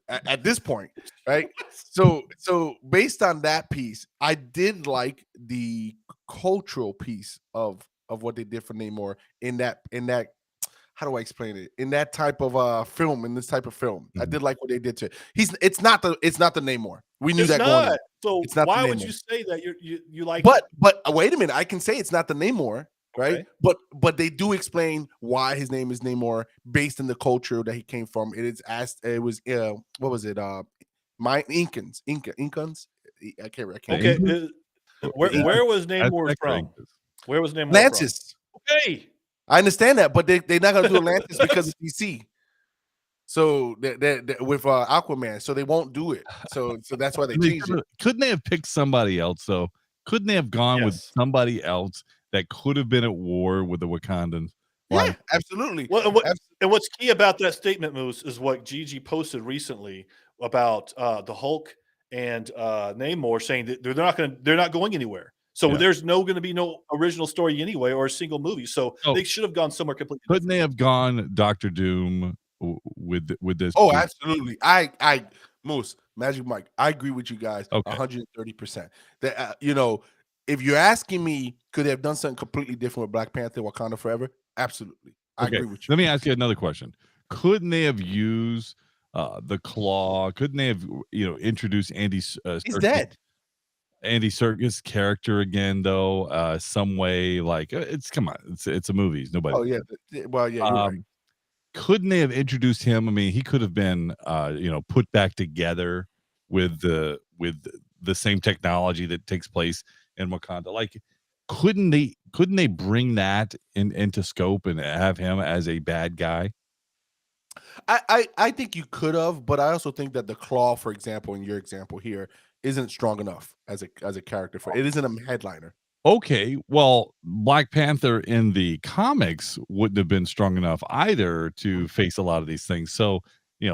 at this point, right? So based on that piece, I did like the cultural piece of what they did for Namor in that. How do I explain it? In that type of film, in this type of film, I did like what they did to it. It's not the Namor. We knew that going in. So why would you say that you like? But wait a minute, I can say it's not the Namor. Right, okay. But they do explain why his name is Namor based on the culture that he came from. It was what was it? My Incans. I can't. Okay, where was Namor from? Where was Namor Atlantis. From? Okay, I understand that, but they're not gonna do Atlantis because it's DC. So they're with Aquaman, so they won't do it. So that's why they changed it. Couldn't they have picked somebody else though? Couldn't they have gone with Yes. somebody else that could have been at war with the Wakandans? Yeah, absolutely. Well, and what's key about that statement, Moose, is what GG posted recently about the Hulk and Namor saying that they're not going anywhere. So Yeah. there's going to be no original story anyway, or a single movie. So they should have gone somewhere completely Couldn't different. they have gone Doctor Doom with this? Oh, absolutely. I Moose, Magic Mike, I agree with you guys 130%. That if you're asking me, could they have done something completely different with Black Panther, Wakanda Forever? Absolutely. I agree with you. Let me ask you another question. Couldn't they have used the claw? Couldn't they have introduced Andy He's dead. Andy Serkis character again though, some way, like come on, it's a movie. Nobody. Oh yeah. Well, yeah, you're right. Couldn't they have introduced him? I mean, he could have been put back together with the same technology that takes place in Wakanda. Like, couldn't they bring that into scope and have him as a bad guy? I think you could have, but I also think that the claw, for example, in your example here, isn't strong enough as a character for it isn't a headliner. Okay, well, Black Panther in the comics wouldn't have been strong enough either to face a lot of these things. So,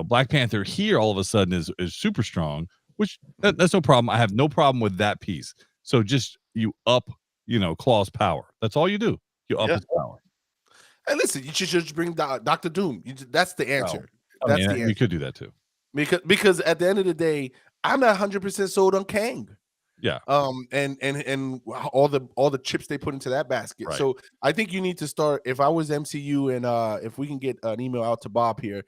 Black Panther here all of a sudden is super strong, which that's no problem. I have no problem with that piece. So just you up, Claw's power. That's all you do. You up his power. And listen, you should just bring Dr. Doom. That's the answer. Well, the answer. We could do that too. Because at the end of the day, I'm not 100% sold on Kang. Yeah. And all the chips they put into that basket. Right. So I think you need to start. If I was MCU and if we can get an email out to Bob here,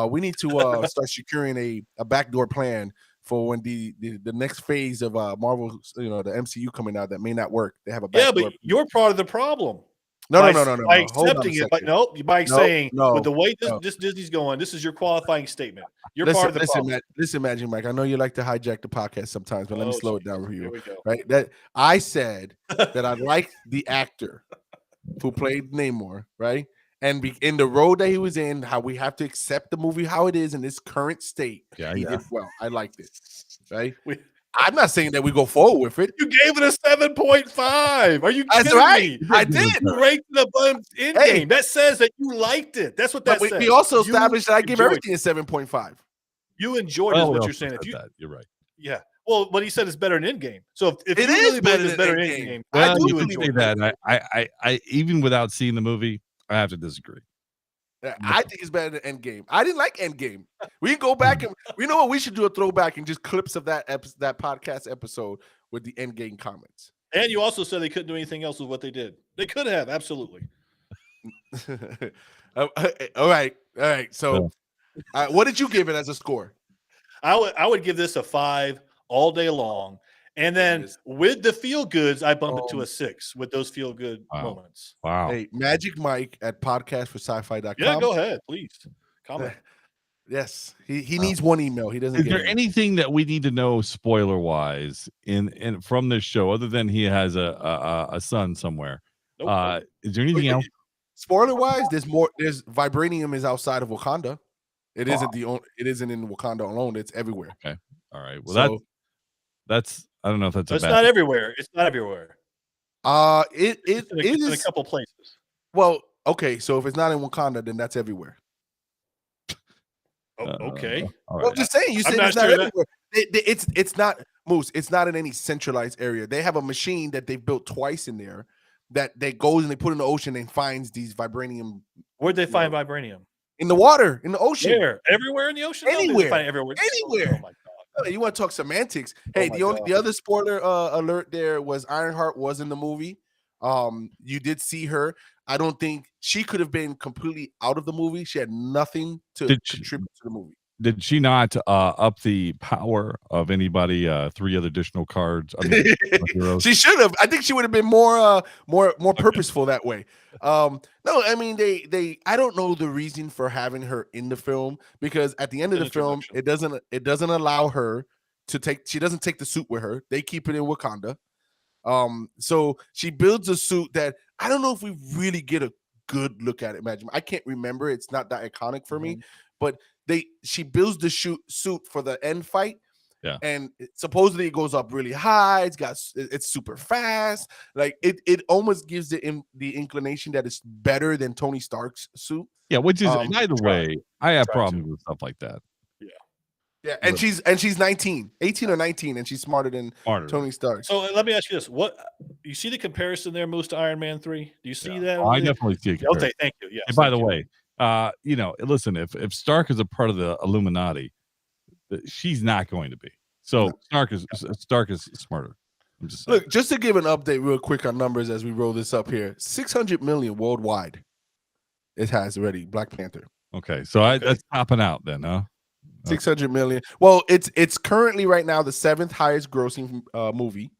we need to start securing a backdoor plan for when the next phase of Marvel, the MCU coming out that may not work. They have a backdoor. Yeah, but you're part of the problem. No. By accepting it, but by saying with the way this Disney's going, this is your qualifying statement. You're part of the problem. Listen, Magic Mike. I know you like to hijack the podcast sometimes, but let me slow it down for you. Right? That I said that I like the actor who played Namor, right? And in the role that he was in, how we have to accept the movie how it is in its current state. He did well. I liked it. Right? I'm not saying that we go forward with it. You gave it a 7.5. Are you That's kidding right. me? I did. You rated the Endgame. That says that you liked it. That's what that says. We also established that I give everything a 7.5. You enjoyed is what you're saying. You're right. Yeah. Well, what he said is better than Endgame. So if it you is really better believe it's better than Endgame, I do enjoy that. I even without seeing the movie, I have to disagree. I think it's better than Endgame. I didn't like Endgame. We can go back and we know what we should do a throwback and just clips of that podcast episode with the Endgame comments. And you also said they couldn't do anything else with what they did. They could have, absolutely. All right. So, what did you give it as a score? I would give this a 5 all day long. And then with the feel goods, I bump it to a 6 with those feel good moments. Wow. Hey, Magic Mike at podcastforsci-fi.com. Yeah, go ahead, please. Comment. Yes. He needs one email. He doesn't. Is there anything that we need to know spoiler wise in from this show other than he has a son somewhere? Nope. Is there anything else? Spoiler wise, there's more. There's vibranium is outside of Wakanda. It isn't it isn't in Wakanda alone. It's everywhere. Okay. All right. Well, that's I don't know if that's it's not everywhere. It's not everywhere. It is in a couple places. Well, okay. So if it's not in Wakanda, then that's everywhere. Okay. Well, I'm just saying. You said it's not everywhere. It's not Moose. It's not in any centralized area. They have a machine that they've built twice in there that they goes and they put in the ocean and finds these vibranium. Where'd they find vibranium? In the water, in the ocean. Where? Everywhere in the ocean? Anywhere. Find it everywhere. Anywhere. Oh my God. You want to talk semantics? Hey, the other spoiler alert there was Ironheart was in the movie. You did see her. I don't think she could have been completely out of the movie. She had nothing to contribute to the movie. Did she not up the power of anybody? 3 other additional cards. I mean, she should have. I think she would have been more purposeful that way. No, I mean they. I don't know the reason for having her in the film because at the end of the film, it doesn't allow her to take. She doesn't take the suit with her. They keep it in Wakanda. So she builds a suit that I don't know if we really get a good look at it. Imagine I can't remember. It's not that iconic for me, but she builds the suit for the end fight, Yeah. And supposedly it goes up really high. It's super fast. Like it almost gives the inclination that it's better than Tony Stark's suit. Yeah, which is either way, I have problems with stuff like that. Yeah, and she's 19, 18 or 19, and she's smarter than Tony Stark. So let me ask you this: what you see the comparison there, Moose, to Iron Man 3? Do you see that? I definitely see it. Okay, thank you. Yes. And by the way, listen, if Stark is a part of the Illuminati, she's not going to be. So Stark is smarter. I'm just saying. Look, just to give an update real quick on numbers as we roll this up here, 600 million worldwide. It has already Black Panther. Okay, so that's topping out then, huh? 600 million. Well, it's currently right now the 7th highest grossing movie,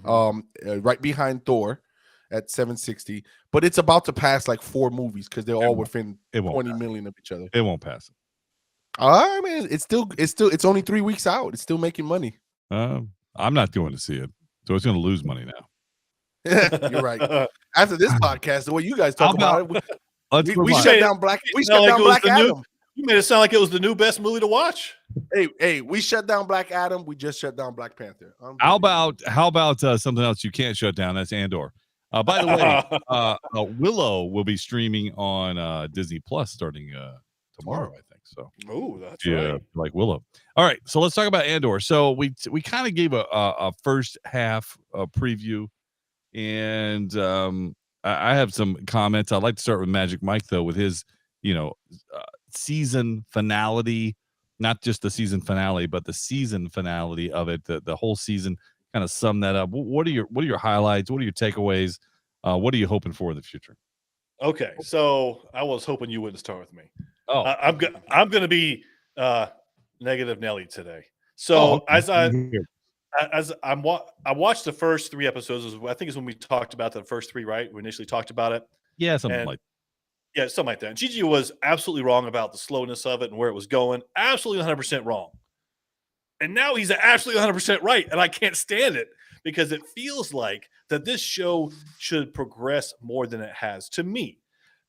right behind Thor at 760. But it's about to pass like 4 movies because they're all within 20 million of each other. It won't pass it. I mean, it's only 3 weeks out. It's still making money. I'm not going to see it, so it's going to lose money now. You're right. After this podcast, the way you guys talk about it, we shut shut down Black. We shut down Black Adam. You made it sound like it was the new best movie to watch. Hey, we shut down Black Adam. We just shut down Black Panther. How about something else you can't shut down? That's Andor. By the way, Willow will be streaming on Disney Plus starting tomorrow, I think. So, that's right. Like Willow. All right, so let's talk about Andor. So we kind of gave a first half preview, and I have some comments. I'd like to start with Magic Mike though, with his season finality, not just the season finale, but the season finality of it. The whole season, kind of sum that up. What are your highlights? What are your takeaways? What are you hoping for in the future? Okay, so I was hoping you wouldn't start with me. I'm going to be negative Nelly today. So I watched the first 3 episodes. I think it's when we talked about the first 3, right? We initially talked about it. Yeah, something like that. And Gigi was absolutely wrong about the slowness of it and where it was going. Absolutely 100% wrong. And now he's absolutely 100% right, and I can't stand it because it feels like that this show should progress more than it has. To me,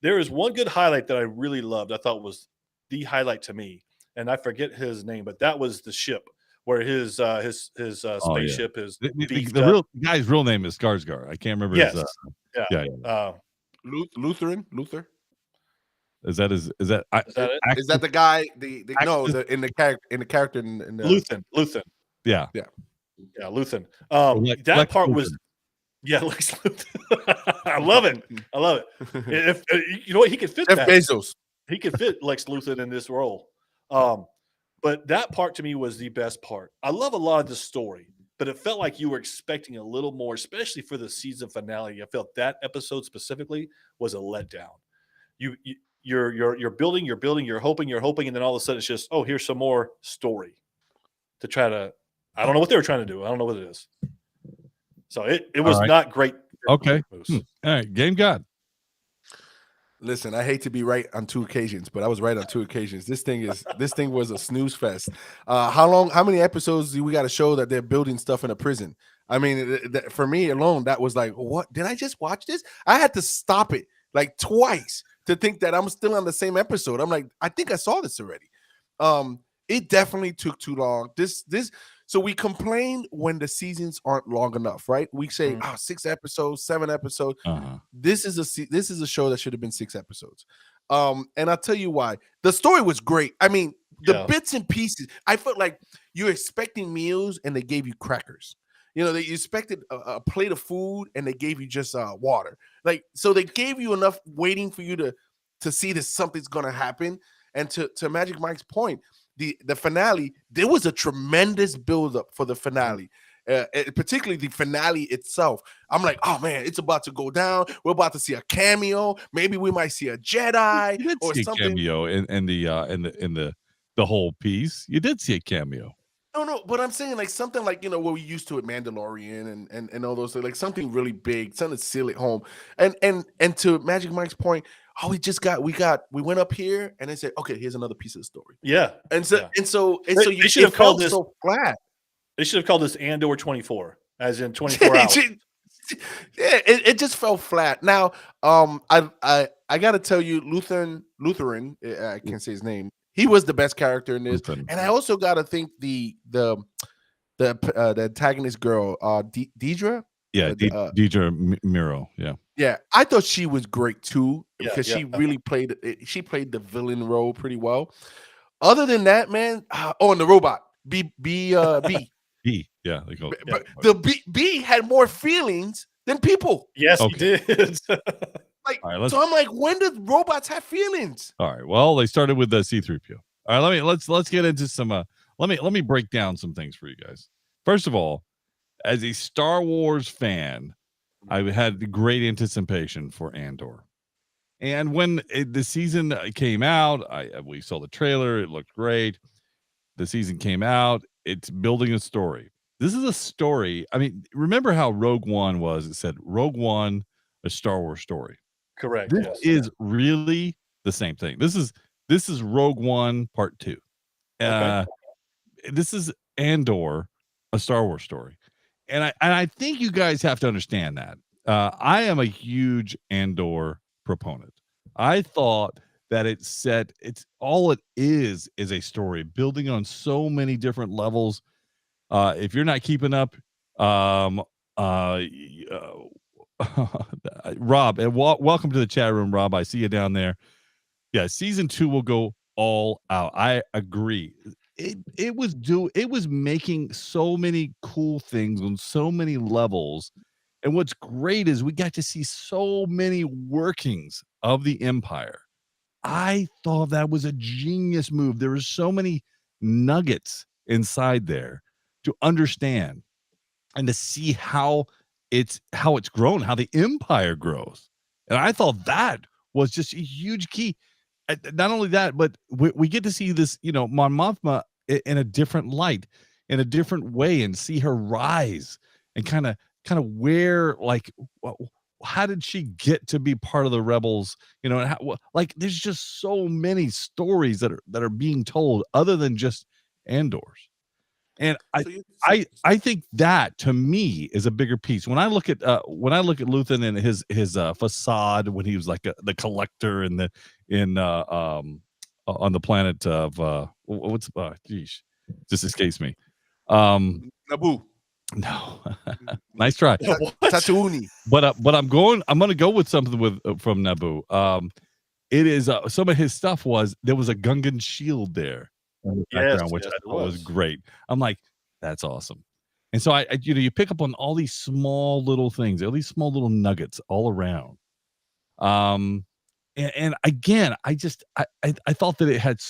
there is one good highlight that I really loved. I thought was the highlight to me, and I forget his name, but that was the ship where his spaceship is. The real guy's real name is Skarsgård. I can't remember. Yes. Luther. Is that it? Is that the guy? In the character in the Luthen. Yeah, Luthen. That part Luthen. was Lex Luthor. I love it. If you know what, he could fit Jeff Bezos. He could fit Lex Luthor in this role. But that part to me was the best part. I love a lot of the story, but it felt like you were expecting a little more, especially for the season finale. I felt that episode specifically was a letdown. You're building, you're hoping, and then all of a sudden it's just, here's some more story to try to. I don't know what they were trying to do. I don't know what it is. So it was not great. Okay. All right. Game God. Listen, I hate to be right on 2 occasions, but I was right on 2 occasions. This thing was a snooze fest. How many episodes do we got to show that they're building stuff in a prison? I mean, for me alone, that was like, what? Did I just watch this? I had to stop it like twice to think that I'm still on the same episode. I'm like, I think I saw this already. It definitely took too long. So we complain when the seasons aren't long enough, right? We say, 6 episodes, 7 episodes. This is a show that should have been 6 episodes. And I'll tell you why. The story was great. I mean, the bits and pieces. I felt like you're expecting meals and they gave you crackers. You expected a plate of food and they gave you just water. Like, so they gave you enough waiting for you to see that something's going to happen. And to Magic Mike's point, the finale, there was a tremendous buildup for the finale, particularly the finale itself. I'm like, oh man, it's about to go down. We're about to see a cameo. Maybe we might see a Jedi or something. A cameo in the whole piece. You did see a cameo. No, but I'm saying like something like what we used to at Mandalorian and all those things, like something really big, something to seal it home. And to Magic Mike's point, we went up here and they said, okay, here's another piece of the story. Yeah. And so you should have called this so flat. They should have called this Andor 24, as in 24 hours. It just fell flat. Now, I gotta tell you, Lutheran, I can't say his name. He was the best character in this, and I also gotta think the the antagonist girl, Deidre. Yeah, Deidre Miro. Yeah. Yeah, I thought she was great too because she really played the villain role pretty well. Other than that, man, and the robot B. Yeah, they go. But the B had more feelings than people. Yes, he did. So I'm like, when did robots have feelings? All right. Well, they started with the C3PO. All right, let's get into some. Let me break down some things for you guys. First of all, as a Star Wars fan, I had great anticipation for Andor. And when the season came out, we saw the trailer. It looked great. The season came out. It's building a story. This is a story. I mean, remember how Rogue One was? It said Rogue One, a Star Wars story. Correct. This is really the same thing. This is Rogue One Part 2. This is Andor, a Star Wars story. And I think you guys have to understand that. I am a huge Andor proponent. I thought that it's all it is a story building on so many different levels. If you're not keeping up, Rob, and welcome to the chat room, Rob. I see you down there. Yeah, season 2 will go all out. I agree. It was making so many cool things on so many levels. And what's great is we got to see so many workings of the Empire. I thought that was a genius move. There were so many nuggets inside there to understand and to see how it's grown, how the Empire grows. And I thought that was just a huge key. Not only that, but we get to see this, Mon Mothma in a different light, in a different way, and see her rise and kind of where, like, how did she get to be part of the rebels? And there's just so many stories that are being told other than just Andor's. And I think that to me is a bigger piece. When I look at Luthen and his facade when he was like the collector on the planet of just escapes me. Naboo. No. Nice try. Tatooine. But I'm going to go with something from Naboo. It is some of his stuff there was a Gungan shield there in the background, which I thought was great. I'm like, that's awesome. And so I you pick up on all these small little things, all these small little nuggets all around. And again, I thought that it had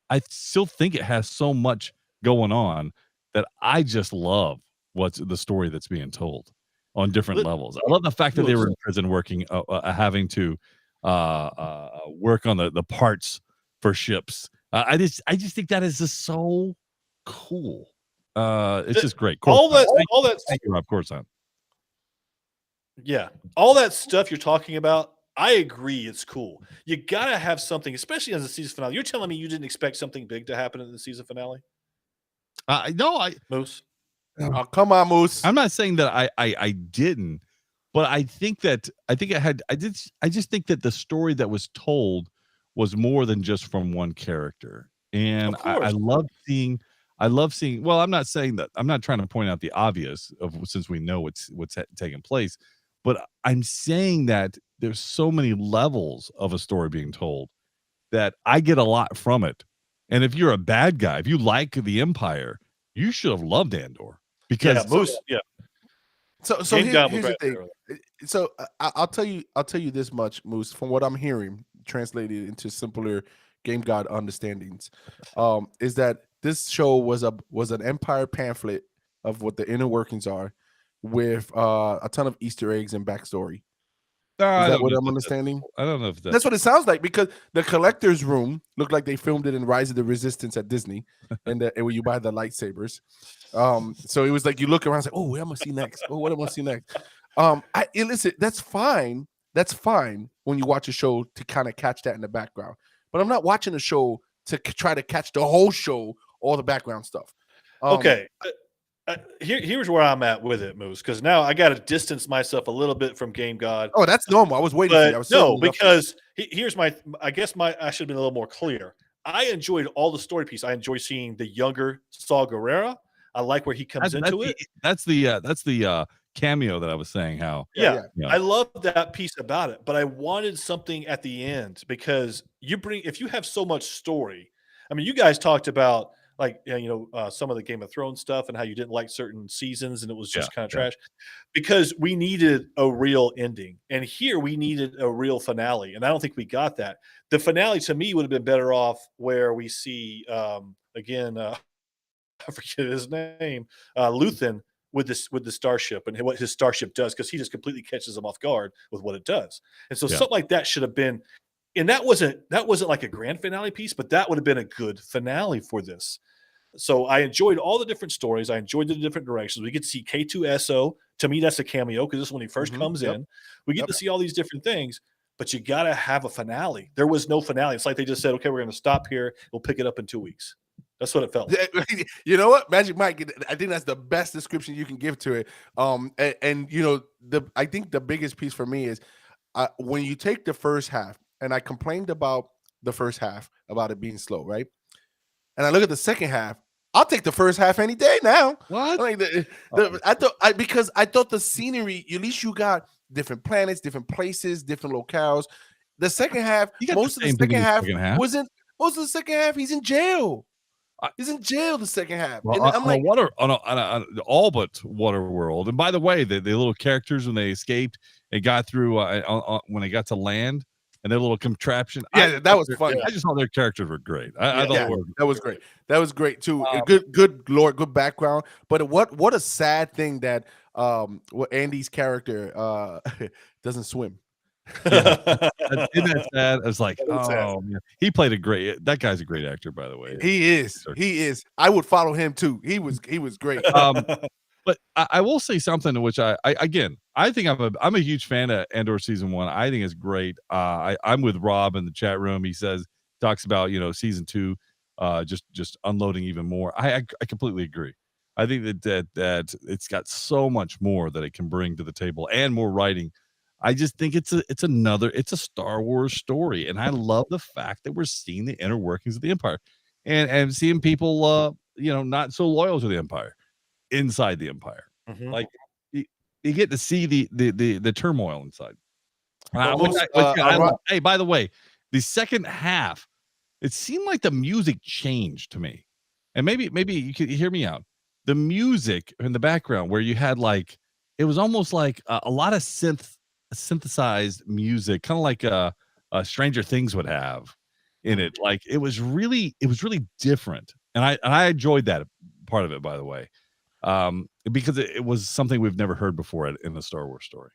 I still think it has so much going on that I just love what's the story that's being told on different levels. I love the fact that they were in prison working, having to work on the parts for ships. I just think that is just so cool. It's just great. All that. Thank you, Rob. Coruscant. Yeah, all that stuff you're talking about, I agree. It's cool. You gotta have something, especially as a season finale. You're telling me you didn't expect something big to happen in the season finale? No, Moose. Oh, come on, Moose. I'm not saying that I didn't, but I think it had. I just think that the story that was told was more than just from one character, and I love seeing. Well, I'm not saying that. I'm not trying to point out the obvious since we know what's taking place, but I'm saying that there's so many levels of a story being told that I get a lot from it. And if you're a bad guy, if you like the Empire, you should have loved Andor because Moose. So here's the thing. So I'll tell you this much, Moose, from what I'm hearing, translated into simpler Game God understandings, is that this show was an Empire pamphlet of what the inner workings are, with a ton of Easter eggs and backstory. Is that what I'm understanding? I don't know if that's what it sounds like, because the collector's room looked like they filmed it in Rise of the Resistance at Disney, and where you buy the lightsabers. So it was like you look around and say, "Oh, what am I see next? Oh, what am I see next?" Listen, that's fine. That's fine when you watch a show to kind of catch that in the background. But I'm not watching a show to try to catch the whole show, all the background stuff. Okay. Here's where I'm at with it, Moose, because now I got to distance myself a little bit from Game God. Oh, that's normal. I was waiting for you. No, because here's I should have been a little more clear. I enjoyed all the story piece. I enjoyed seeing the younger Saw Gerrera. I like where he comes into it. That's the cameo that I was saying. How yeah. I love that piece about it, but I wanted something at the end because if you have so much story. I mean, you guys talked about like some of the Game of Thrones stuff and how you didn't like certain seasons and it was just kind of trash because we needed a real ending, and here we needed a real finale, and I don't think we got that. The finale to me would have been better off where we see again. I forget his name, Luthen with the starship and what his starship does, because he just completely catches them off guard with what it does. And so something like that should have been, and that wasn't like a grand finale piece, but that would have been a good finale for this. So I enjoyed all the different stories. I enjoyed the different directions. We get to see K2SO. To me, that's a cameo because this is when he first comes in. We get to see all these different things, but you got to have a finale. There was no finale. It's like they just said, okay, we're going to stop here. We'll pick it up in 2 weeks. That's what it felt like. You know what, Magic Mike? I think that's the best description you can give to it. I think the biggest piece for me is when you take the first half, and I complained about the first half about it being slow, right? And I look at the second half. I'll take the first half any day now. What? Like because I thought the scenery, at least you got different planets, different places, different locales. The second half, most of the second half, he's in jail. He's in jail the second half. Well, and I'm like, on all but Waterworld. And by the way, the little characters when they escaped, it got through when they got to land and their little contraption. That was fun. I just thought their characters were great. I thought that was great. That was great too. Good lord, good background. But what a sad thing that what Andy's character doesn't swim. Isn't that sad? It's like, man. He played that guy's a great actor, by the way. He is. I would follow him too. He was great. But I will say something which I think I'm a huge fan of Andor season 1. I think it's great. I'm with Rob in the chat room. He talks about season 2 just unloading even more. I completely agree. I think that it's got so much more that it can bring to the table and more writing. I just think it's a Star Wars story, and I love the fact that we're seeing the inner workings of the Empire, and seeing people, not so loyal to the Empire, inside the Empire. Mm-hmm. Like you get to see the turmoil inside. Hey, by the way, the second half, it seemed like the music changed to me, and maybe you could hear me out. The music in the background where you had it was almost like a lot of synthesized music, kind of like a Stranger Things would have in it. Like it was really different, and I enjoyed that part of it, by the way, because it was something we've never heard before in the Star Wars story.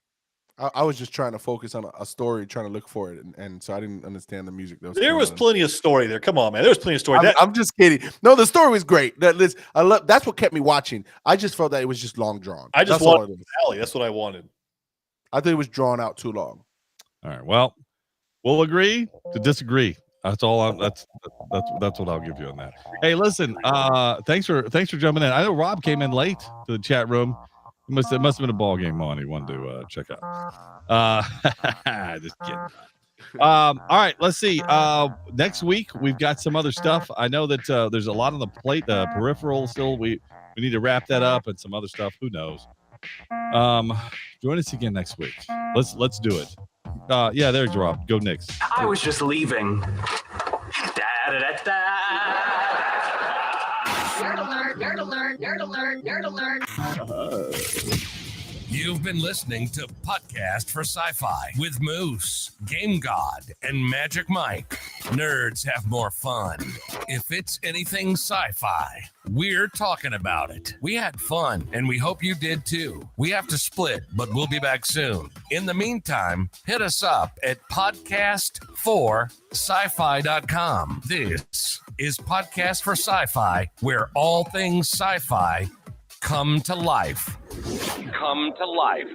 I was just trying to focus on a story, trying to look for it, and so I didn't understand the music. There was plenty of story there. Come on, man. There was plenty of story. I'm just kidding. No, the story was great. That's what kept me watching. I just felt that it was just long drawn. I just wanted the finale. That's what I wanted. I think it was drawn out too long. All right. Well, we'll agree to disagree. That's all. That's what I'll give you on that. Hey, listen. Thanks for jumping in. I know Rob came in late to the chat room. It must have been a ball game on. He wanted to check out. Just kidding. All right. Let's see. Next week we've got some other stuff. I know that there's a lot on the plate. The peripheral still. We need to wrap that up and some other stuff. Who knows? Join us again next week. Let's do it. Yeah, there's Rob. Go Knicks. I was just leaving. Nerd alert, nerd alert, nerd alert, nerd alert. You've been listening to Podcast for Sci-Fi with Moose, Game God, and Magic Mike. Nerds have more fun. If it's anything sci-fi, we're talking about it. We had fun, and we hope you did too. We have to split, but we'll be back soon. In the meantime, hit us up at podcast4sci-fi.com. This is Podcast for Sci-Fi, where all things sci-fi come to life. Come to life.